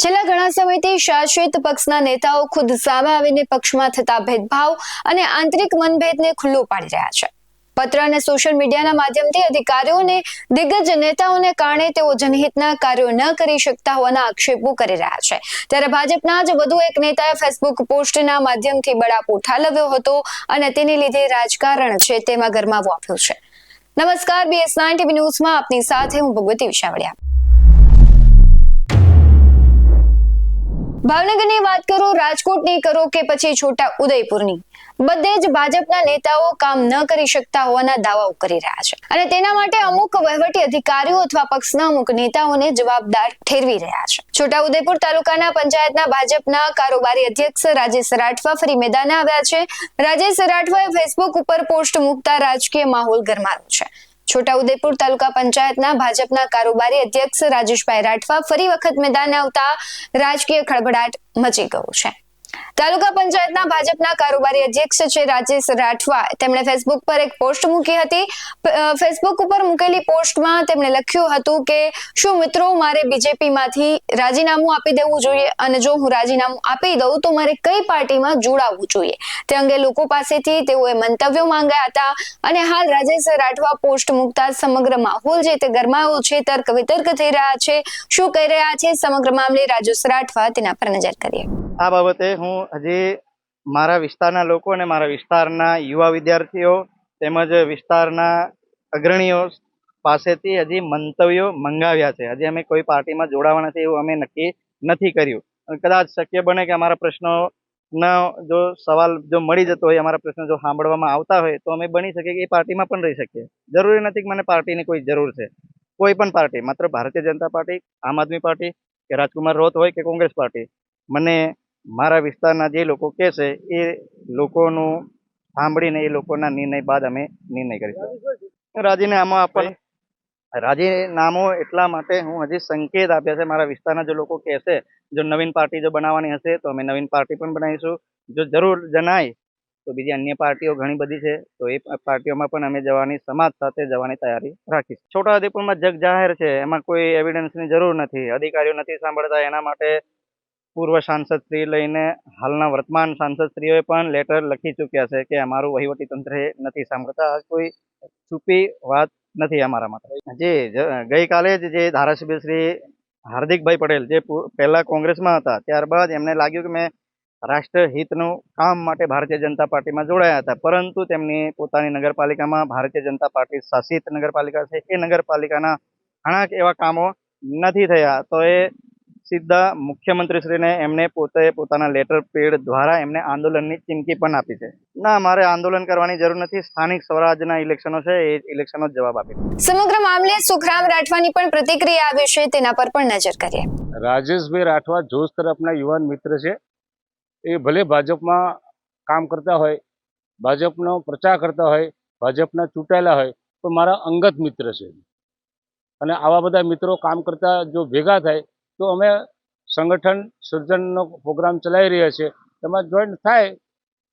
છેલ્લા ઘણા સમયથી શાસિત પક્ષના નેતાઓ ખુદ સામે આવીને પક્ષમાં થતા ભેદભાવ અને આંતરિક મનભેદને ખુલ્લું પાડી રહ્યા છે. પત્ર અને સોશિયલ મીડિયાના માધ્યમથી અધિકારીઓને દિગ્ગજ નેતાઓને કારણે તેઓ જનહિતના કાર્યો ન કરી શકતા હોવાના આક્ષેપો કરી રહ્યા છે. ત્યારે ભાજપના જ વધુ એક નેતાએ ફેસબુક પોસ્ટના માધ્યમથી બળાપો ઠાલવ્યો હતો અને તેને લીધે રાજકારણ છે તેમાં ગરમાવો આપ્યો છે. નમસ્કાર, BS9 TV ન્યૂઝમાં આપની સાથે હું ભગવતી વિશાવડિયા. ભાવનગરની વાત કરો, રાજકોટની કરો કે પછી છોટા ઉદયપુરની, બધે જ ભાજપના નેતાઓ કામ ન કરી શકતા હોવાના દાવાઓ કરી રહ્યા છે અને તેના માટે અમુક વહીવટી અધિકારીઓ અથવા પક્ષના અમુક નેતાઓને જવાબદાર ઠેરવી રહ્યા છે. છોટા ઉદયપુર તાલુકાના પંચાયતના ભાજપના કારોબારી અધ્યક્ષ રાજેશ રાઠવા ફરી મેદાને આવ્યા છે. રાજેશ રાઠવાએ ફેસબુક ઉપર પોસ્ટ મૂકતા રાજકીય માહોલ ગરમાયો છે. છોટા ઉદયપુર તાલુકા પંચાયતના ભાજપના કારોબારી અધ્યક્ષ રાજેશભાઈ રાઠવા ફરી વખત મેદાને આવતા રાજકીય ખળભળાટ મચી ગયો છે. તાલુકા પંચાયતના ભાજપના કારોબારી અધ્યક્ષ છે રાજેશ રાઠવા. તેમણે ફેસબુક પર એક પોસ્ટ મૂકી હતી. ફેસબુક ઉપર મૂકેલી પોસ્ટમાં તેમણે લખ્યું હતું કે શું મિત્રો, મારે બીજેપીમાંથી રાજીનામું આપી દેવું જોઈએ અને જો હું રાજીનામું આપી દઉં તો મારે કઈ પાર્ટીમાં જોડાવવું જોઈએ, તે અંગે લોકો પાસેથી તેઓએ મંતવ્યો માંગ્યા હતા. અને હાલ રાજેશ રાઠવા પોસ્ટ મૂકતા સમગ્ર માહોલ જે તે ગરમાયો છે, તર્ક વિતર્ક થઈ રહ્યા છે. શું કહી રહ્યા છે સમગ્ર મામલે રાજેશ રાઠવા, તેના પર નજર કરીએ. આ બાબતે હું હજી મારા વિસ્તારના લોકો અને મારા વિસ્તારના યુવા વિદ્યાર્થીઓ તેમજ વિસ્તારના અગ્રણીઓ પાસેથી હજી મંતવ્યો મંગાવ્યા છે. હજી અમે કોઈ પાર્ટીમાં જોડાવા નથી એવું અમે નક્કી નથી કર્યું. કદાચ શક્ય બને કે અમારા પ્રશ્નોનો જો સવાલ જો મળી જતો હોય, અમારા પ્રશ્નો જો સાંભળવામાં આવતા હોય તો અમે બની શકીએ કે એ પાર્ટીમાં પણ રહી શકીએ. જરૂરી નથી કે મને પાર્ટીની કોઈ જરૂર છે. કોઈ પણ પાર્ટી, માત્ર ભારતીય જનતા પાર્ટી, આમ આદમી પાર્ટી કે રાજકુમાર રોત હોય કે કોંગ્રેસ પાર્ટી, મને મારા વિસ્તારના જે લોકો કહે છે એ લોકોનું સાંભળીને એ લોકોના નિર્ણય બાદ અમે નિર્ણય કરીશું. રાજીનામું એટલા માટે હું હજી સંકેત આપ્યા છે મારા વિસ્તારના જે લોકો કહે છે, જો નવીન પાર્ટી જો બનાવવાની હશે તો અમે નવીન પાર્ટી પણ બનાવીશું. જો જરૂર જણાય તો બીજી અન્ય પાર્ટીઓ ઘણી બધી છે, તો એ પાર્ટીઓમાં પણ અમે જવાની, સમાજ સાથે જવાની તૈયારી રાખીશું. છોટા ઉદેપુરમાં જગ જાહેર છે, એમાં કોઈ એવિડન્સની જરૂર નથી. અધિકારીઓ નથી સાંભળતા, એના માટે પૂર્વ સાંસદશ્રી લઈને હાલના વર્તમાન સાંસદશ્રીઓએ પણ લેટર લખી ચૂક્યા છે કે અમારું વહીવટી તંત્ર નથી સાંભળતા. કોઈ છુપી વાત નથી અમારા માટે. ગઈકાલે જ જે ધારાસભ્ય શ્રી હાર્દિકભાઈ પટેલ, જે પહેલા કોંગ્રેસમાં હતા, ત્યારબાદ એમને લાગ્યું કે મેં રાષ્ટ્રહિતનું કામ માટે ભારતીય જનતા પાર્ટીમાં જોડાયા હતા, પરંતુ તેમની પોતાની નગરપાલિકામાં, ભારતીય જનતા પાર્ટી શાસિત નગરપાલિકા છે, એ નગરપાલિકાના ઘણા એવા કામો નથી થયા. તો એ સીધા મુખ્યમંત્રીશ્રીને એમને પોતે પોતાના લેટર પેડ દ્વારા એમને આંદોલનની ચીમકી પણ આપી છે. ના, મારે આંદોલન કરવાની જરૂર નથી. સ્થાનિક સ્વરાજના ઇલેક્શનો છે, એ ઇલેક્શનનો જવાબ આપી. સમગ્ર મામલે સુખરામ રાઠવાની પણ પ્રતિક્રિયા આવી છે, તેના પર પણ નજર કરીએ. રાજેશભાઈ રાઠવા જોશ તરફના યુવાન મિત્ર છે. એ ભલે ભાજપમાં કામ કરતા હોય, ભાજપનો પ્રચાર કરતા હોય, ભાજપના ચૂંટાયેલા હોય, તો મારા અંગત મિત્ર છે. અને આવા બધા મિત્રો કામ કરતા જો ભેગા થાય તો અમે સંગઠન સર્જનનો પ્રોગ્રામ ચલાવી રહ્યા છીએ, એમાં જોઈન્ટ થાય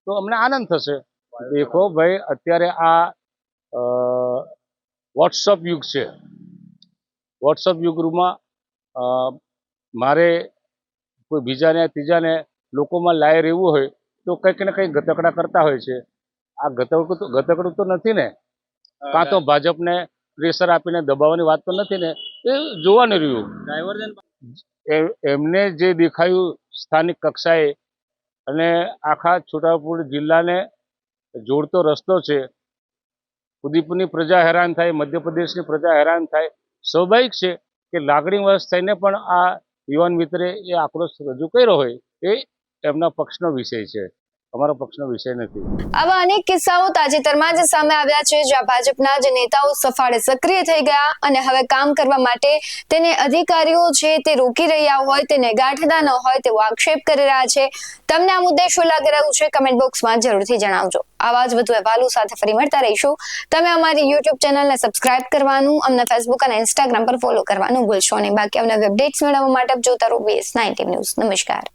તો અમને આનંદ થશે. દેખો ભાઈ, અત્યારે આ વોટ્સઅપ યુગ છે. વોટ્સઅપ યુગમાં મારે કોઈ બીજાને ત્રીજાને લોકોમાં લાવી રહેવું હોય તો કંઈક ને કંઈક ગતકડા કરતા હોય છે. આ ગતકડું તો નથી ને, કાં તો ભાજપને પ્રેશર આપીને દબાવવાની વાત તો નથી ને, એ જોવાનું રહ્યું. એમને જે દેખાયું સ્થાનિક કક્ષાએ અને આખા છોટાઉદેપુર જિલ્લાને જોડતો રસ્તો છે. ઉદયપુરની પ્રજા હેરાન થાય, મધ્યપ્રદેશની પ્રજા હેરાન થાય. સ્વાભાવિક છે કે લાગણીવશ થઈને પણ આ યુવાન મિત્રે એ આક્રોશ રજૂ કર્યો હોય, એ એમના પક્ષનો વિષય છે, અમારો પક્ષનો વિષય નથી. આવા અનેક કિસ્સાઓ તાજેતરમાં જ સામે આવ્યા છે, જ્યાં ભાજપના જ નેતાઓ સફાળે સક્રિય થઈ ગયા અને હવે કામ કરવા માટે તેને અધિકારીઓ છે તે રોકી રહ્યા હોય, તેને ગાંઠતા ન હોય તેવો આક્ષેપ કરી રહ્યા છે. તમને આ મુદ્દે શું લાગી રહ્યું છે, કમેન્ટ બોક્સમાં જરૂરથી જણાવજો. આવા જ વધુ અહેવાલો સાથે ફરી મળતા રહીશું. તમે અમારી YouTube ચેનલને સબસ્ક્રાઇબ કરવાનું, અમને Facebook અને Instagram પર ફોલો કરવાનું ભૂલશો નહીં. બાકી અમને અપડેટ્સ મેળવવા માટે જોતા રહો BS9 TV ન્યૂઝ. નમસ્કાર.